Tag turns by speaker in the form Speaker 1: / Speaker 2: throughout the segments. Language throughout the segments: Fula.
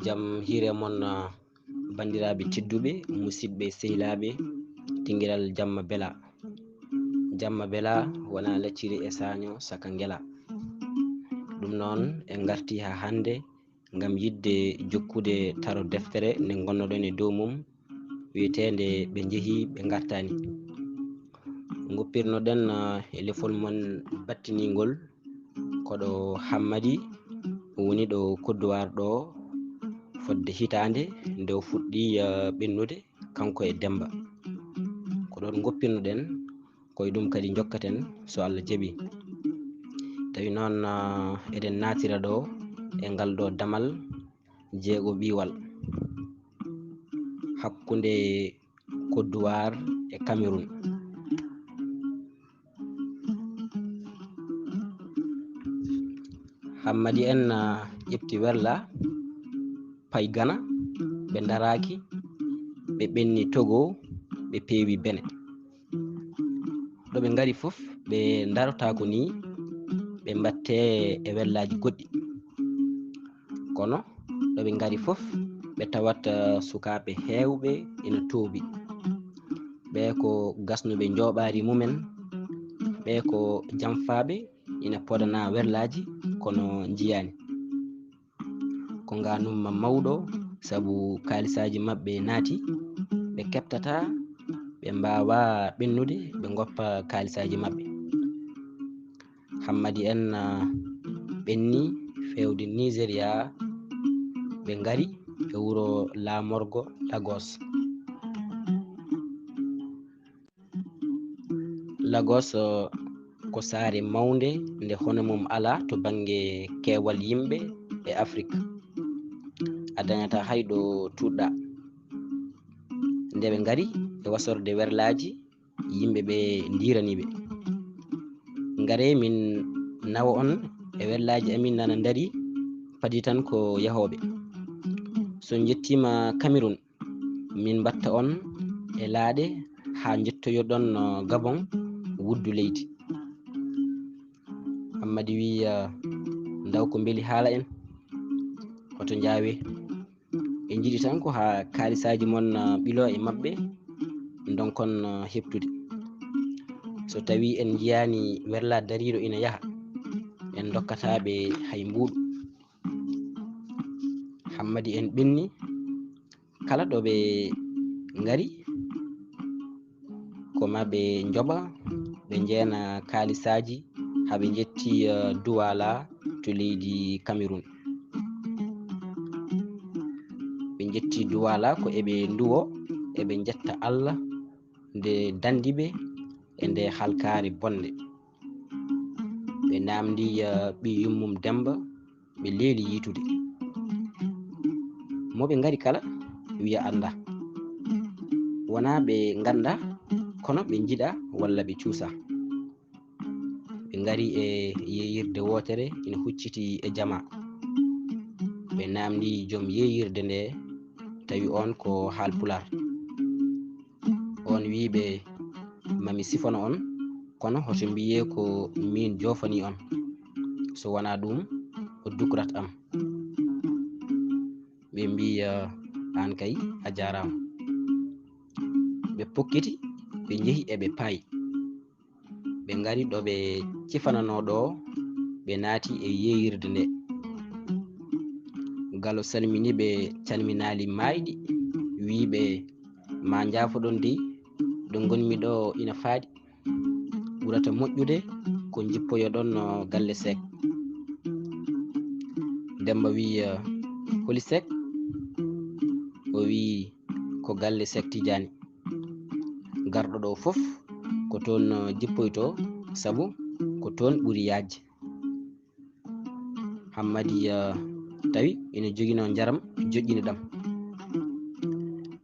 Speaker 1: jam hire mon bandiraɓe tedduɓe musidɓe sehilaɓe tinguiral jamma bela wona lacciri e saño saka ngela. Ɗum noon en garti ha hande gam yidde jokkude taro deftere nde gonnoɗon e dow mum wiyetende ɓe jeehi ɓe gartani. Goppirnoɗen e lefol mon battinigol koɗo Hammadi woni ɗo kodduwar ɗo fodde hitande nde o fuɗɗi ɓennude kanko e Demba. Ko ɗon goppirnoɗen koye ɗum kadi jokkaten so Allah jaaɓi. Tawi noon eɗen natira ɗo e ngal ɗo damal jeego ɓiwal hakkunde kodduwar e Cameroun. Hammadi en ƴefti werla pay Gana, ɓe daraki, ɓe ɓenni Togo, ɓe peewi Bene. ɗo ɓe ngari fof ɓe darotako ni ɓe mbatte e werlaji goɗɗi, kono ɗo ɓe ngari fof ɓe tawat sukaɓe hewɓe ina tooɓi, ɓe ko gasnuɓe joɓari mumen, ɓe ko jamfaɓe ina podana werlaji kono jiyani. Ko ganum mawɗo saabu kalisaji mabɓe naati, ɓe keptata ɓe mbawa ɓennude ɓe goppa kalisaji mabɓe. Hammadi en ɓenni fewde Nigeria, ɓe ngari e wuro lamorgo Lagos ko saare mawde nde hono mum ala to banggue keewal yimɓe e Afrique. A dañata hayɗo tuɗɗa. Nde ɓe ngari e wasorde werlaji yimɓe ɓe diraniɓe. Ngare min nawa on e werlaji amin nana dari padi tan ko yahoɓe. So jettima Cameroun min batta on e laaɗe ha jettoyoɗon Gabon wuddu leydi. Hammadi wi ndaw ko beeli haala en hoto jaawe, ɓe jiiɗi tan ko ha kalisaji mon ɓilo e mabɓe donkon heptude. So tawi en jiyani werla dariɗo ina yaaha, en dokkataɓe hay mbuɗu. Hammadi en ɓenni kala ɗo ɓe ngari koma ɓe joɓa ɓe jeena kalisaji haɓe jetti Douala to leydi Cameroun. ɓe jetti Douala ko eɓe duwo eɓe jetta Allah nde dandiɓe e nde halkare bonde. Ɓe namdi ɓi yummum Demba, ɓe leeli yitude. Moɓe ngari kala wiya anda, wona ɓe ganda kono ɓe jiiɗa walla ɓe cuusa. Ɓe ngari e yeyirde wotere ina hucciti e jama. Ɓe namdi joom yeyirde nde tawi on ko Haalpular. On wiɓe mami sifana on kono hoto mbiye ko min jofani on, so wona ɗum o dukrat am. Ɓe mbi an kay a jarama. Ɓe pokkiti ɓe jeehi eɓe paayi. Ɓe ngari ɗo ɓe cifanano ɗo ɓe naati e yeyirde nde. Gallo salmini ɓe calminali mayɗi, wiɓe ma jafoɗon dey, ɗo gonmi ɗo ina faaɗi, ɓurata moƴƴude ko jippoyoɗon no galle Seck. Demba wi holi Seck? O wi ko galle Seck Tidiane. Garɗo ɗo fof ko toon jippoyto, saabu ko toon ɓuuri yajde. Hammadi tawi ina jogino jaram joƴƴini ɗam.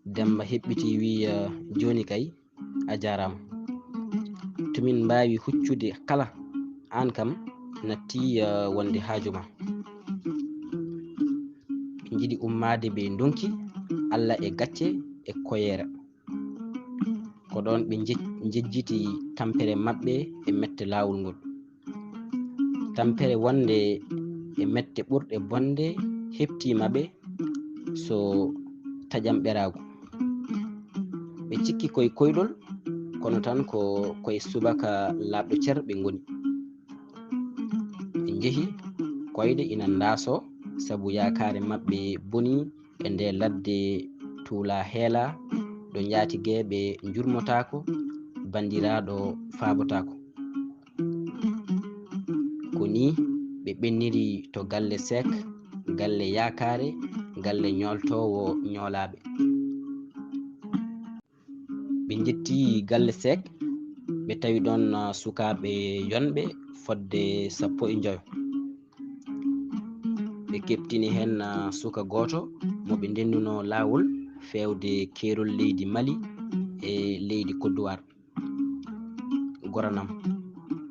Speaker 1: Demba heɓɓiti wi joni kay a jarama. Tomin mbawi huccude kala, an kam natti wonde haajuma. Ɓe jiiɗi ummade ɓe donki Allah e gacce e koyere. Ko ɗon ɓe jejjiti tampere mabɓe e mette lawol ngol. Tampere wonde e mette ɓurɗe bonde heptimaɓe so taƴam ɓeragu. Ɓe cikki koye koyɗol, kono tan ko koye subaka laaɓɗo cer ɓe ngoni. Ɓe njehi koyɗe ina ndaaso sabu yakare maɓɓe boni e nde ladde tuula heela ɗo njaatige ɓe jurmotako, bandiraɗo faabotako. Ko ni ɓe ɓenniri to galle Seck, galle yakare, galle ñoltowo ñoolaɓe. Ɓe jetti galle Seck, ɓe tawi ɗon sukaɓe yonɓe fodde 15. Ɓe keɓtini hen suka goto mo ɓe ndennuno lawol fewde keerol leydi Mali e leydi Côte d'Ivoire. Goranam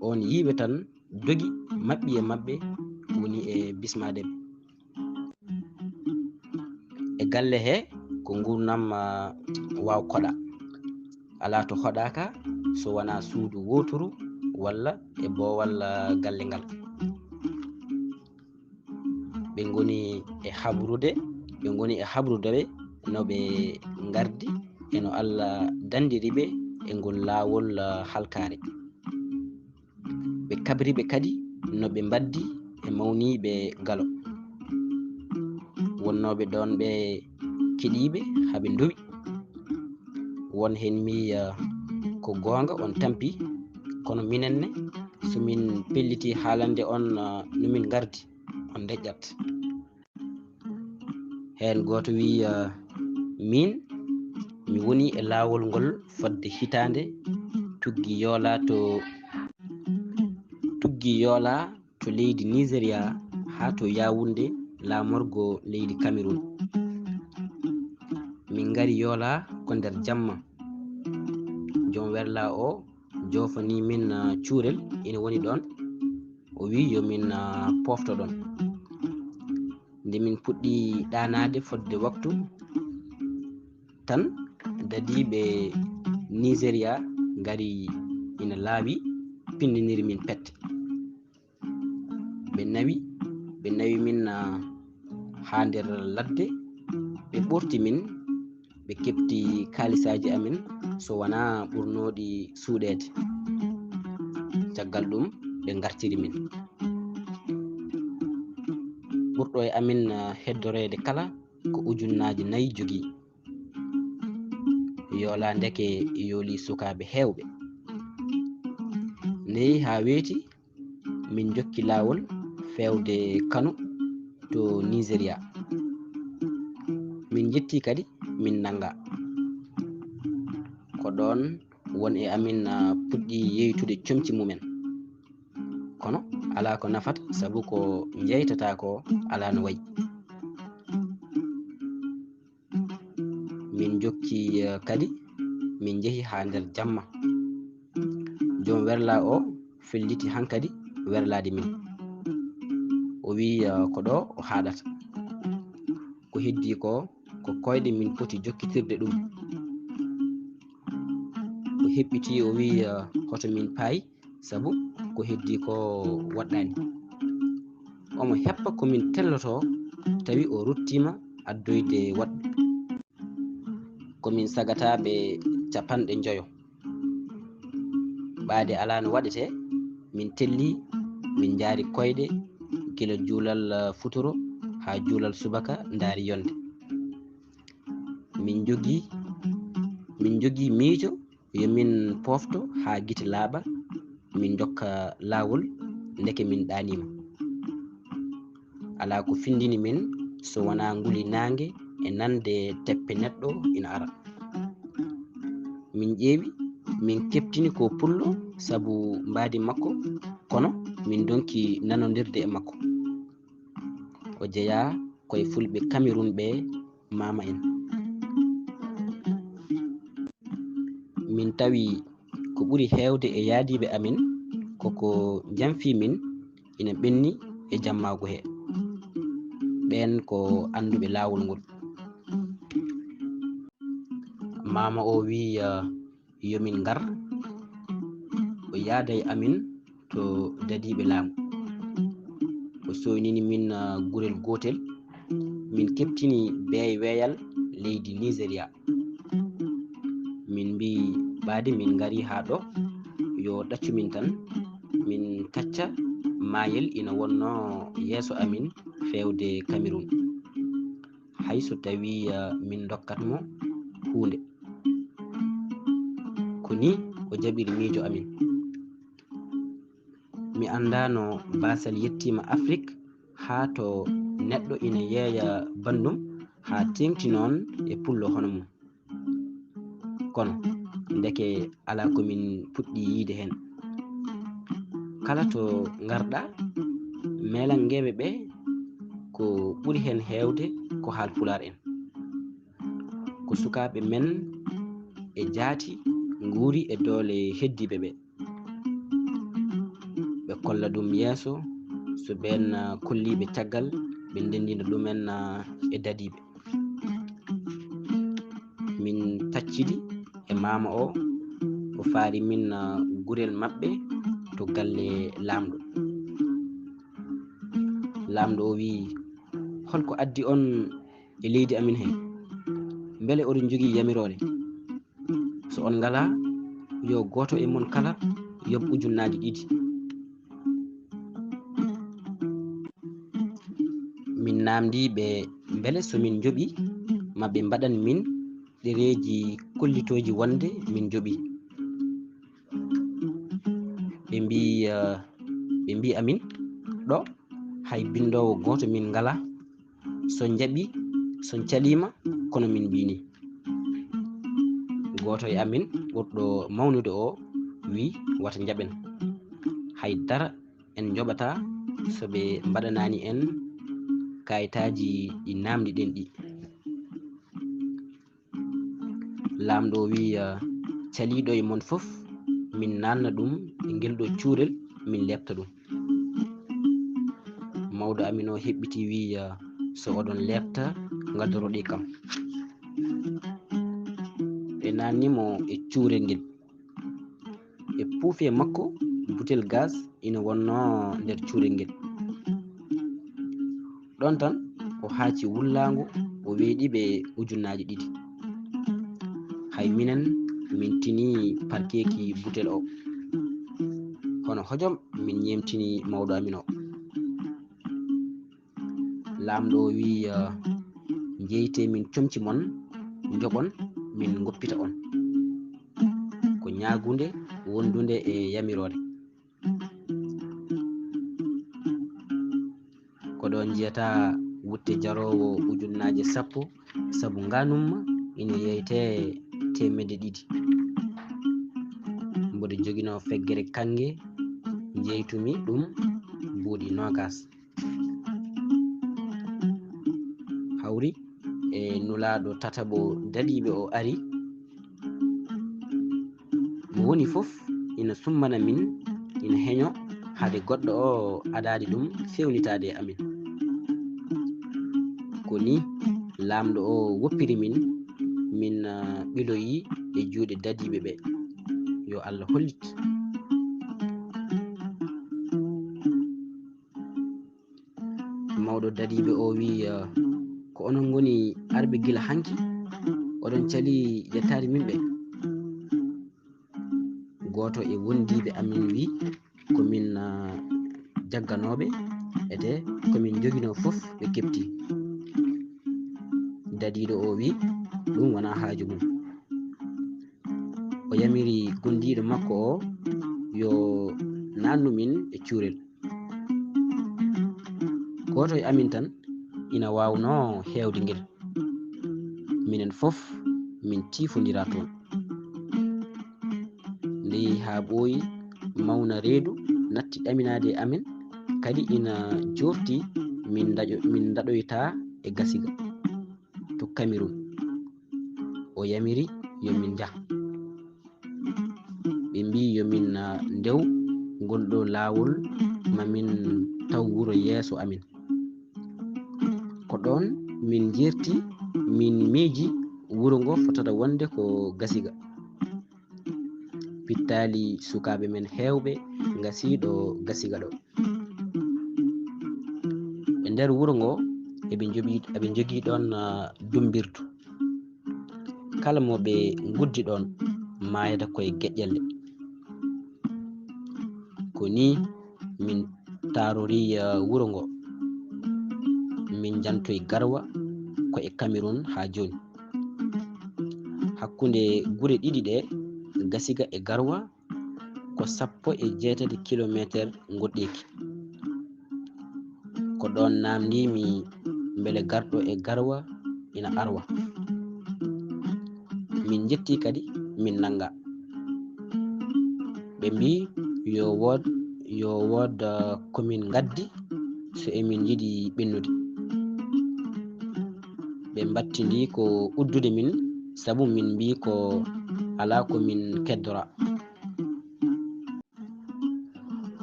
Speaker 1: on yiɓe tan dogi maɓɓi e maɓɓe woni e bismadeɓe. E galle he ko gurnam waw koɗa, ala to hoɗaka so wona suudu woturu walla e boowal galle ngal. Ɓe ngoni e habrudeɓe no ɓe gardi e no Allah dandiriɓe e ngol lawol halkare. Ɓe kabriɓe kadi no ɓe mbaddi e mawniɓe galo. Wonnoɓe ɗon ɓe keɗiɓe haɓe ndowi. Won hen mi ko gonga on tampi, kono minenne somin pelliti haalande on no min gardi on deƴƴat. Hen goto wi min mi woni e lawol ngol fodde hitande, tuggi yoola to leydi Nigeria ha to Yaoundé lamorgo leydi Cameroun. Min ngari yoola ko nder jamma. Joom werla o jofani min cuurel ina woni ɗon, o wi yomin pofto ɗon. Nde min puɗɗi ɗanade fodde waktu tan dadiɓe Nigeria ngari ina laawi pindiniri min pette. Ɓe nawi min ha nder ladde, ɓe ɓorti min, ɓe kepti kalisaji amin so wona ɓurnoɗi suuɗede. Caggal ɗum ɓe gartiri min. Ɓurɗo e amin heddorede kala ko 4,000 jogui. Yoola ndeke yooli sukaɓe hewɓe. Neyi ha weeti min jokki lawol fewde Kano to Nigeria. Min jetti kadi min nanga. Ko ɗon won e amin puɗɗi yeytude comci mumen, kono ala ko nafata sabu ko jeytata ko ala no wayi. Min jokki kadi min jehi ha nder jamma. Joom werla o felliti hankadi werlade min. O wi ko ɗo o haɗata. Ko heddi ko koyɗe min poti jokkitirde ɗum. O heɓɓiti o wi hoto min paayi sabu ko heddi ko waɗɗani. Omo heppa komin telloto tawi o ruttima addoyde waɗɓe. Komin sagata ɓe 50. Ɓaade ala no waɗete, min telli min jaari koyɗe gila juulal futuro ha juulal subaka ndaari yonde. Min jogi miijo yomin pofto ha gite laaɓa, min jokka lawol ndeke min ɗanima. Ala ko findini min so wona nguli nangue e nande teppe neɗɗo ina ara. Min ƴeewi, min keɓtini ko pullo sabu mbadi makko, kono min donki nanodirde e makko. O jeeya koye fulɓe Cameroun ɓe mama en. Min tawi ko ɓuri hewde e yaadiɓe amin koko jamfi min ina ɓenni e jammago he. Ɓen ko anduɓe lawol ngol. Mama o wi yomin ngar o yaada e amin to dadiɓe laamu. O soynini min gurel gotel min keɓtini beey weeyal leydi Nigeria. Min mbi ɓaade min ngari haa ɗo yo ɗaccumin tan min kacca maayel ina wonno yeeso amin fewde Cameroun, hay so tawi min dokkatmo hunde. Ko ni o jaɓiri miijo amin. Mi andano basal yettima Afrique haa to neɗɗo ina yeeya bandum haa tengti noon e pullo hono mum. Kono ndeke ala komin puɗɗi yiide hen. Kala to ngarɗa melangeɓe ɓe ko ɓuri hen heewde ko Haalpular en, ko sukaɓe men e jaati nguuri e doole heddiɓe ɓe. Ɓe kolla ɗum yeeso so ɓen kolliɓe caggal ɓe ndendina ɗumen e dadiɓe. Min taccidi e mama o faari min gurel maɓɓe to galle lamɗo. Lamɗo o wi, holko addi on e leydi amin he? Beele oɗon jogii yamirore? So on ngala, yo goto e mon kala yob ujunnaji 2. Min namdi ɓe beele so min joɓi maɓe mbaɗan min ɗereji kollitoji wonde min joɓi. Ɓe mbi amin ɗo hay bindowo goto min ngala, so jaɓi so calima kono min mbini. Goto e amin ɓurɗo mawnude o wi, wata jaɓen, haydara en joɓata so ɓe mbaɗanani en kayitaji ɗi namdi ɗen ɗi. Lamɗo wi, caliɗo e mon fof min nanna ɗum e ngel ɗo cuurel min lepta ɗum. Mawɗo amin o heɓɓiti wi, so oɗon lepta ngaddoroɗe kam. Ɓe nannimo e cuurel ngel. E puufe makko butel gaz ina wonno nder cuurel ngel. Ɗon tan o haaci wullago o weeɗi ɓe ujunnaji 2. Hay minen min tini parkeki butel o, hono hojom min ñemtini mawɗo amin o. Lamɗo o wi, jeyte min comci mon joɓon min goppita on, ko ñaagunde wondude e yamirore. Ko ɗon jiyata wutte jarowo ujunnaje 10 sabu nganumma ina yeyte 200. Mboɗo jogino feggere kange jeytumi ɗum buuɗi 20. Hawri e nulaɗo tataɓo daliɓe o ari, mo woni fof ina summana min ina heño haade goɗɗo o adade ɗum fewnitade e amin. Ko ni lamɗo o woppiri min ɓiloyi e juuɗe dadiɓe ɓe. Yo Allah hollit. Mawɗo dadiɓe o wi, ko onon goni arɓe gila hanki oɗon cali yettade min ɓe? Goto e wondiɓe amin wi, komin jagganoɓe ete komin jogino fof ɓe kepti. Dadiɗo o wi, ɗum wona haaju mum. O yamiri gondiɗo makko o yo nannu min e cuurel. Goto e amin tan ina wawno hewde ngel. Minen fof min tifodira toon. Ndeyi ha ɓooyi mawna reedu natti ɗaminade e amin, kadi ina jorti min daɗoyta e gasiga to Cameroun. O yamiri yomin jah. Ɓe mbi yomin ndew gonɗo lawol mamin taw wuro yeeso amin. Ko ɗon min jerti min miiji wuro ngo fotata wonde ko gasiga. Pittali sukaɓe men hewɓe gasiɗo gasiga ɗo. E nder wuro ngo eɓe jogii ɗon dumbirtu. Kala mo ɓe nguddi ɗon maayata koye geƴƴelle. Ko ni min taarori wuro ngo. Min jantoye Garwa ko e Cameroun haa jooni. Hakkunde gure ɗiɗi ɗe, Gasiga e Garwa, ko 18 kilométre ngoɗɗeeki. Ko ɗon namdimi mbele garɗo e Garwa ina arwa. Min jetti kadi min nanga. Ɓe mbi yo wood komin gaddi so emin yiɗi ɓennude. Ɓe battindi ko uddude min, sabu min mbi ko ala ko min keddora.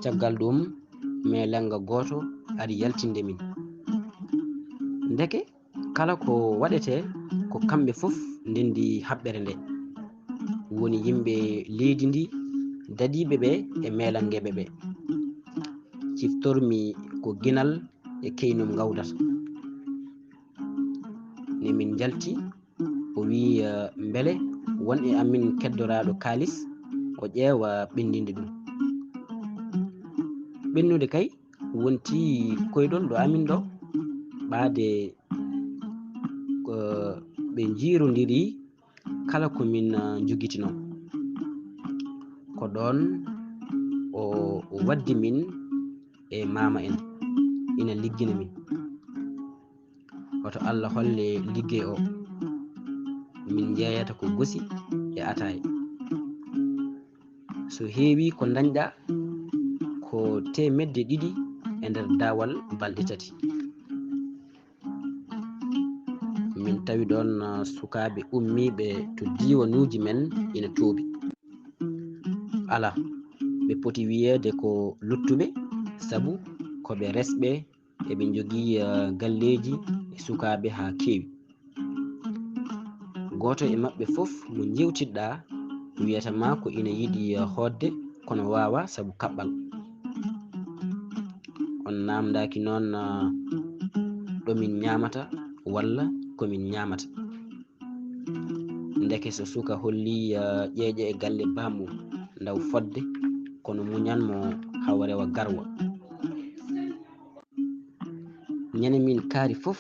Speaker 1: Caggal ɗum melanga goto ari yaltinde min. Ndeke kala ko waɗete ko kamɓe fof ndendi haɓɓere nde, woni yimɓe leydi ndi, dadiɓe ɓe e melangeɓe ɓe. Ciftormi ko ginal e keynum gawdata. Ne min jalti, o wi mbele won e amin keddoraɗo kalis o ƴeewa ɓendinde ɗum. Ɓennude kay wonti koyɗol ɗo amin ɗo, ɓaade ɓe jiirodiri kala ko min jogitino. Ko ɗon o waddi min e mama en ina liggina min. Oto Allah holle liggey o, min jeeyata ko gosi e ataye. So heewi ko dañɗa ko 200 e nder dawal balɗe 3. Min tawi ɗon sukaɓe ummiɓe to diwanuji men ina toobi. Ala, ɓe poti wiyeede ko luttuɓe, sabu koɓe resɓe eɓe jogii galleji e sukaɓe haa keewi. Goto e maɓɓe fof mo jewtiɗɗa wiyatama ko ina yiɗi hoodde kono wawa sabu kaɓɓal. On namdaki noon ɗomin ñamata walla komin ñamata. Ndeke so suka holli ƴeeƴe e galle bamum ndaw fodde kono muñanmo hawa rewa Garwa. Ñande min kaari fof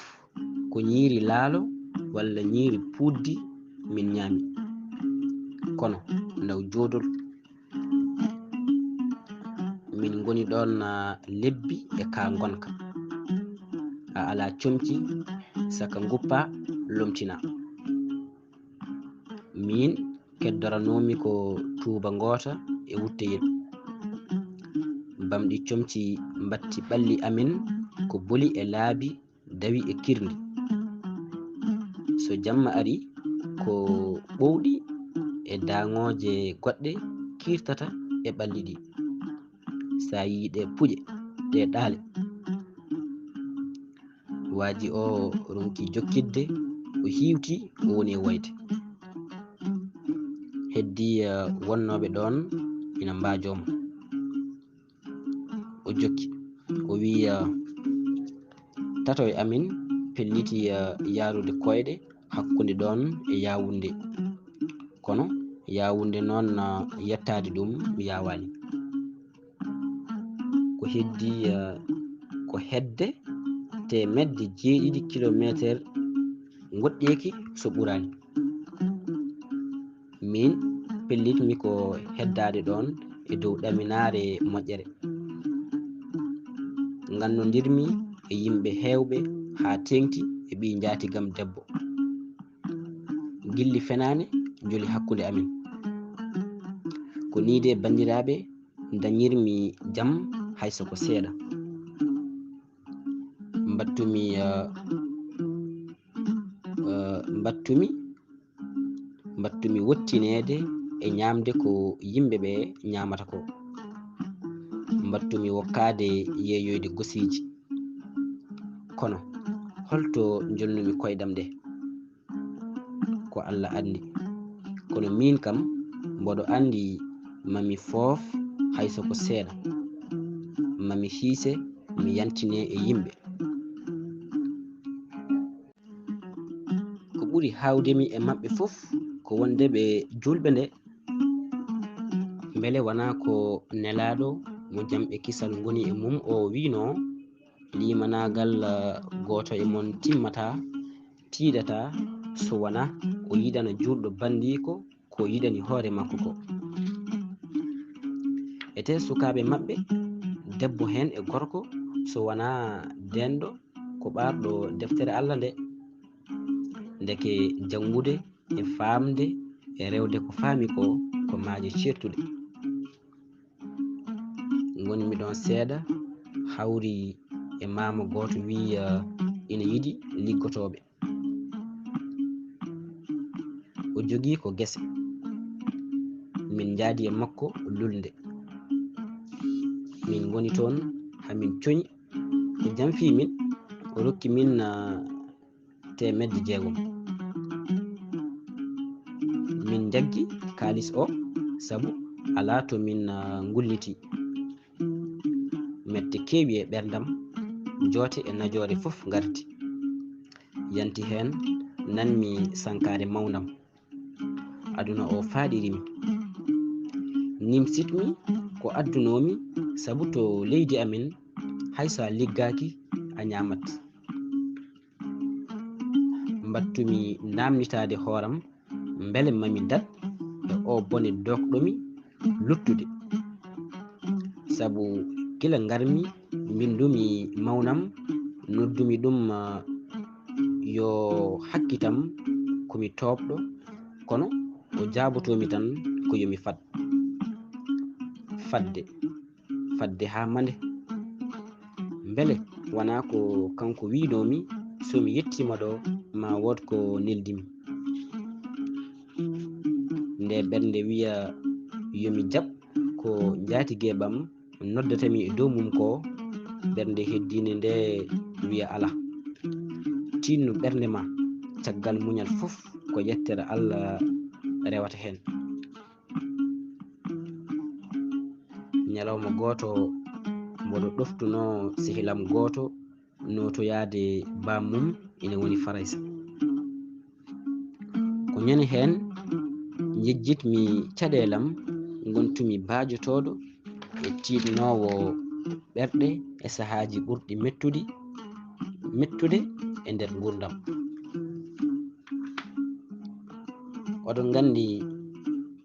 Speaker 1: ko ñiiri laalo walla ñiiri puuddi min ñaami, kono ndaw joodol min goni ɗon lebbi e ka gonka. A ala comci saka guppa lomtina. Min keddoranomi ko tuuba ngoota e wutteyel. Bamɗi comci mbatti ɓalli amin ko boli e laabi, dawi e kirdi. So jamma ari ko ɓowɗi e daŋoje goɗɗe kirtata e ɓalli ɗi. Sa yi ɗe puƴe ɗe ɗaale, waaji o ronki jokkidde o hiwti o woni e woyde. Heddi wonnoɓe ɗon ina mbajomo. O jokki o wi tato e amin pelliti yarude koyɗe hakkunde ɗon e Yawunde, kono Yawunde noon yettade ɗum yawani. Ko heddi ko hedde 107 kilométre ngoɗɗeki so ɓurani. Min pellitmi ko heddade ɗon e dow ɗaminare moƴƴere. Gannodirmi e yimɓe hewɓe ha tengti e ɓi jatigam debbo. Gilli fenane joli hakkunde amin. Ko ni de bandiraɓe dañirmi jam hayso ko seeɗa. Mbattumi wottinede e ñamde ko yimɓe ɓe ñamata ko. Mbattumi wokkade yeeyoyde gosiji. Kono holto jolnumi koydam nde ko Allah andi. Kono min kam mboɗo andi mami foof hayso ko seeɗa. Mami hiise mi yantine e yimɓe. ɓuri hawdemi e maɓɓe fof ko wonde ɓe julɓe nde beele wona ko nelaɗo mo jamɓe kisal goni e mum o wino limanagal goto e mon timmata tiiɗata so wona o yiɗana julɗo bandiko ko yiɗani hoore makko ko. ete sukaɓe maɓɓe debbo hen e gorko so wona denɗo ko ɓarɗo deftere Allah nde, ndeke jangude e famde e rewde ko faami ko maaje certuɗe. Goni mi ɗon seeɗa hawri e mama goto wi ina yiɗi liggotoɓe. O jogui ko guese, min jaadi e makko lulde, min goni toon hamin coñi, o jamfi min, o rokki min temedde 6. min jaggi kalis o sabu ala to min gulliti. mette kewi e ɓerdam, joote e najore fof garti, yanti hen nanmi sankare mawnam. aduna o faaɗirimi, nimsitmi ko addunomi, sabu to leydi amin haysa liggaki a ñamat. mbattumi namnitade hooram beele mami dat e o bone dokɗomi luttude, sabu gila garmi bindumi mawnam, noddumi ɗum yo hakkitam komi tobɗo, kono o jabotomi tan ko yomi fad. fadde ha mande, beele wona ko kanko winomi somi yettima ɗo ma wod ko neldimi. nde ɓernde wiya yomi jab ko jatigueɓam noddatami e dow mum ko, ɓernde heddinde nde wiya ala, tinnu ɓernde ma, caggal muñal fof ko yettere Allah rewata hen. ñalawma goto mboɗo ɗoftuno sehilam goto notoyade bammum ina woni Faraysa. ko ñani hen jejjitmi caɗelam, gontumi bajotoɗo e tiɗnowo ɓerɗe e sahaji ɓurɗi mettude e nder gurdam. oɗon gandi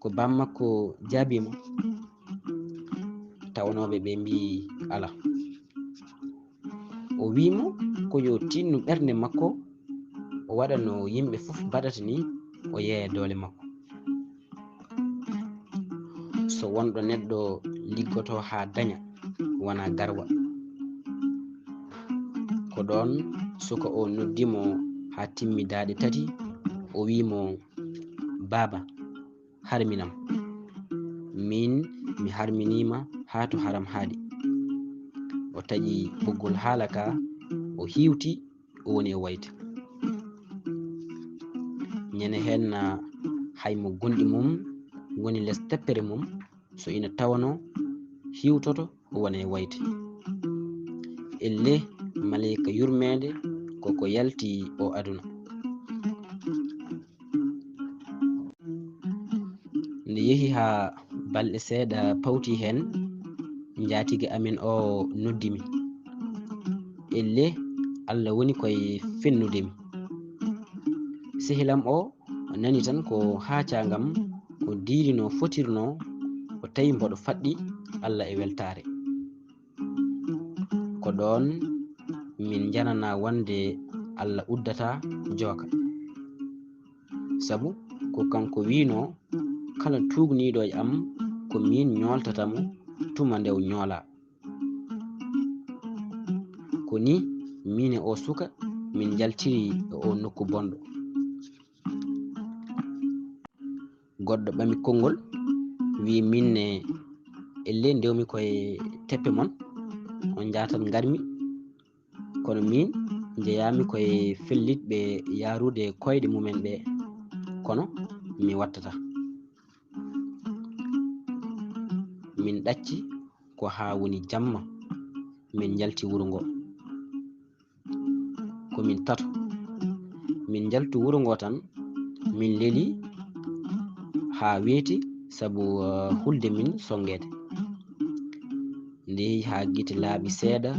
Speaker 1: ko bammakko jaabimo, tawnoɓe ɓe mbi ala. o wimo ko yo tinnu ɓernde makko, o waɗa no yimɓe fof baɗata ni, o yeeya doole makko. so wonɗo neɗɗo liggoto ha daña wona garwa. ko ɗon suka o noddimo ha timmidaɗe 3, o wimo baba harminam, min mi harminima ha to haram haaɗi. o taƴi ɓoggol haala ka, o hiwti, o woni e wayde. ñande hen haymo gonɗi mum woni less teppere mum, so ina tawano hiwtoto, o wona e wayde. elle malayika yurmede koko yalti o aduna. nde yeehi ha balɗe seeɗa pawti hen, jatigue amin o noddimi. elle Allah woni koye fennudemi. sehilam o nani tan ko haacagam, o diiri no fotirno, o tawi mboɗo faɗɗi Allah e weltare. ko ɗon min janana wonde Allah uddata jooka, sabu ko kanko wino kala tugniɗo e am ko min ñoltatamo tuma nde o ñoola. ko ni min e o suka min jaltiri e o nokku bonɗo. goɗɗo ɓami konngol wi minne elle ndewmi koye teppe mon, on jatan garmi, kono min jeeyami koye fellitɓe yarude koyɗe mumen ɓe, kono mi wattata. min ɗacci ko ha woni jamma min jalti wuro ngo. komin tato, min jaltu wuro ngo tan min leli ha weeti sabu hulde min songede. Nde ha gite laaɓi seeɗa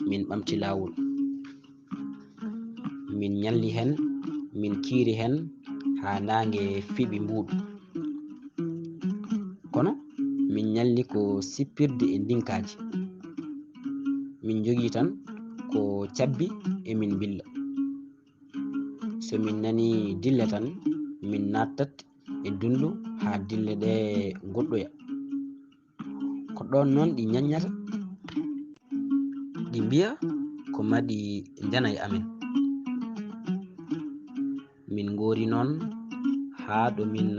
Speaker 1: min ɓamti lawol, min ñalli hen, min kiiri hen ha nange fiɓi mbuuɗu. Kono min ñalli ko sippirde e ndinkaji. Min jogii tan ko cabbi e min billa. So min nani dille tan min nattat e dundu ha dille ɗe goɗɗoya. Ko ɗon noon ɗi ñaññata, ɗi mbiya ko maɗi ndena e amen. Min ngori noon ha ɗo min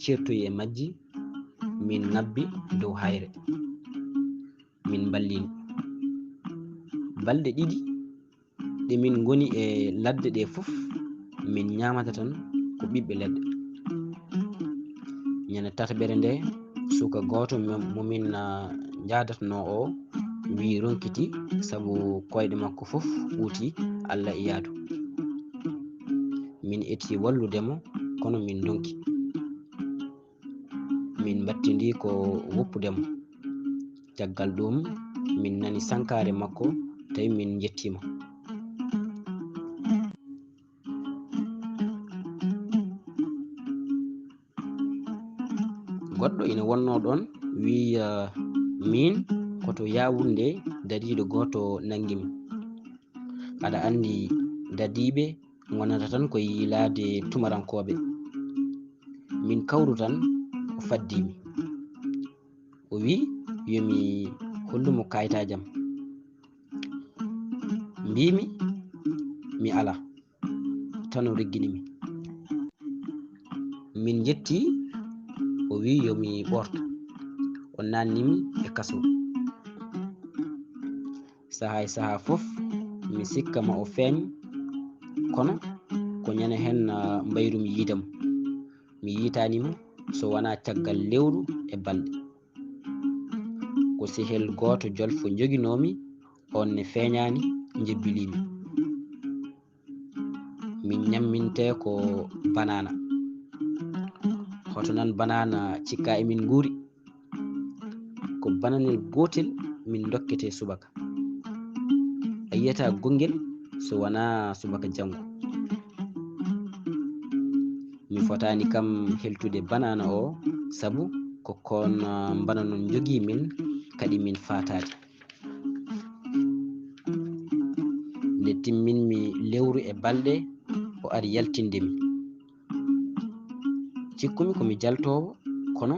Speaker 1: certoyi e majji, min ngabbi dow hayre, min ballini. Balɗe ɗiɗi ɗe min ngoni e ladde ɗe fof min ñamata tan ko ɓiɓɓe leɗɗe. Ñande tataɓere nde suka goto momin jadatno o wi ronkiti sabu koyɗe makko fof ɓuuti Allah e yaadu. Min eti walludemo kono min donki. Min battindi ko woppudemo. Caggal ɗum min nani sankare makko tawi min jettima. Goɗɗo ina wonno ɗon wi min koto Yawunde dadiɗo goto nangimi. Aɗa andi dadiɓe gonata tan ko yilade tumarankoɓe. Min kawru tan o faddimi. O wi yomi hollumo kaytajam. Mbimi mi ala, tan o regginimi. Min jetti, o wi yomi ɓorta. O nannimi e kaso. Saha e saha fof mi sikka ma o feemi, kono ko ñande hen mbayru mi yiidamo. Mi yitanimo so wona caggal lewru e balɗe. Ko sehel goto jolfo joginomi, on ne feñani jebbilimi. Min ñamminte ko banana. Hoto nan banana cikka emin guuri. Ko bananel gotel min dokkete subaka. A yiyata gongel so wona subaka jango. Mi fotani kam heltude banana o sabu ko kon bana non jogi min kadi min fatade. Nde timminmi lewru e balɗe o ari yaltindemi. Cikkumi komi jaltowo, kono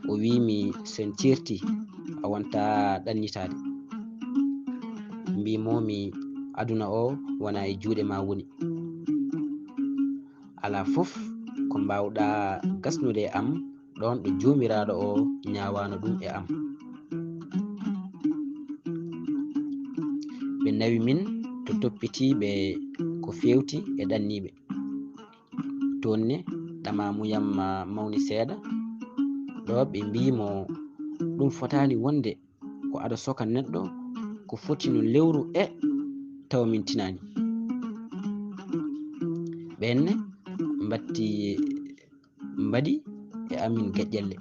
Speaker 1: o wimi sen certi a wonta ɗannitade. Mbimomi aduna o wona e juuɗe ma woni. Ala fof ko mbawɗa gasnude e am ɗon ɗo jomiraɗo o ñawano ɗum e am. Ɓe nawi min to toppitiɓe ko fewti e ɗanniɓe. Tonne ɗamamuyam mawni seeɗa. Ɗo ɓe mbimo ɗum fotani wonde ko aɗa soka neɗɗo ko foti no lewru e tawa min tinani. Ɓenne mbaɗi e amin gaƴƴelle.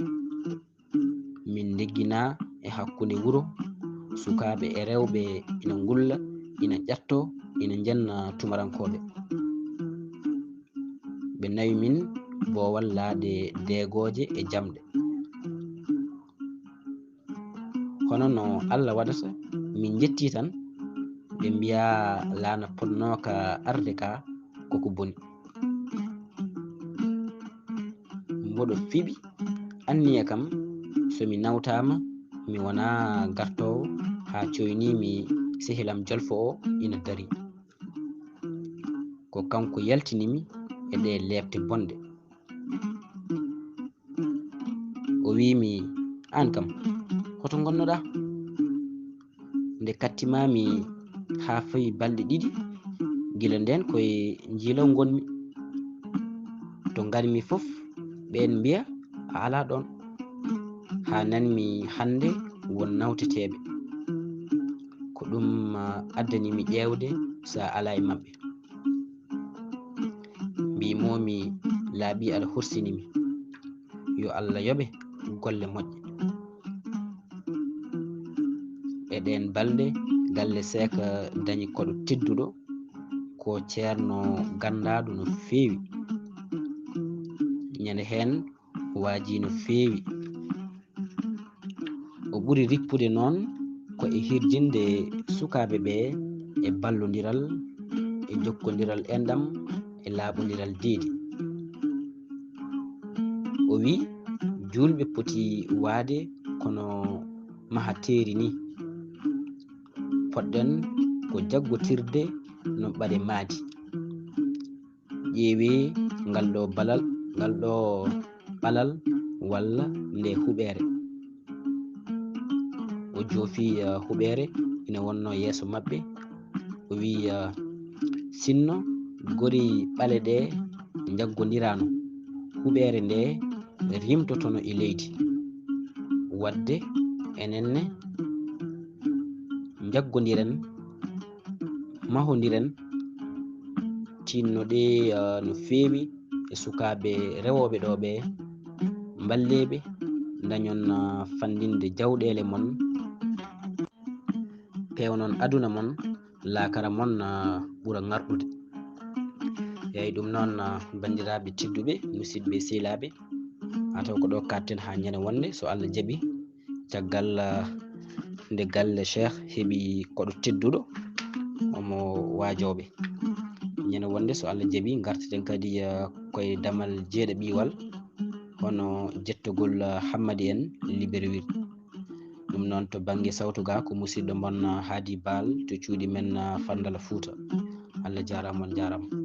Speaker 1: Min deggina e hakkunde wuro, sukaɓe e rewɓe ina ngulla, ina ƴatto, ina janna tumarankoɓe. Ɓe nawi min bowal laade deegoje e jamɗe. Hono no Allah waɗata, min jetti tan ɓe mbiya laana ponnoka arde ka koko boni. Mboɗo fiɓi anniya kam somi nawtama mi wona gartowo ha coynimi sehilam jolfo o ina dari. Ko kanko yaltinimi e ɗe lebte bonɗe. O wimi an kam hoto gonnoɗa? Nde kattimami ha fawi balɗe ɗiɗi, gila nden koye jiilaw gonmi. To garmi fof ɓen mbiya a ala ɗon, ha nanmi hande won nawteteɓe. Ko ɗum addanimi ƴewde sa ala e mabɓe. mbimomi laaɓi aɗa hursinimi yo Allah yoɓe golle moƴƴe. E ɗen balɗe galle Seck dañi koɗo tedduɗo ko ceerno gandaɗo no feewi. ñande hen waaji no feewi. O ɓuri rippude noon ko e hirjinde sukaɓe ɓe e ballodiral e jokkodiral enɗam e laaɓodiral deedi. O wi julɓe poti waade kono mahateeri ni, poɗɗen ko jaggotirde no ɓaɗe maadi. ƴeewi ngal ɗo ɓalal walla nde huɓere. O joofi huɓere ina wonno yeeso maɓɓe. O wi sinno gori ɓale ɗe jaggodirano, huɓere nde rimtotono e leydi. wadde enenne jaggodiren, mahodiren, tinnoɗe no feewi e sukaɓe rewoɓe ɗo ɓe, balleɓe dañon fandinde jawɗele mon, pewnon aduna mon, lakara mon ɓura ngarɗude. eyi ɗum noon bandiraɓe tedduɓe, musidɓe sehilaɓe, ataw ko ɗo katten ha ñande wonde so Allah jaaɓi, caggal nde galle Cheikh heeɓi koɗo tedduɗo omo wajoɓe. ñande wonde so Allah jaaɓi garteten kadi koye damal jeeɗaɓiwal hono jettogol Hammady en Libreville. ɗum noon to banggue sawtu ga ko musidɗo mon Hady Bal to cuuɗi men Fandala Fouta. Allah jarama on jarama.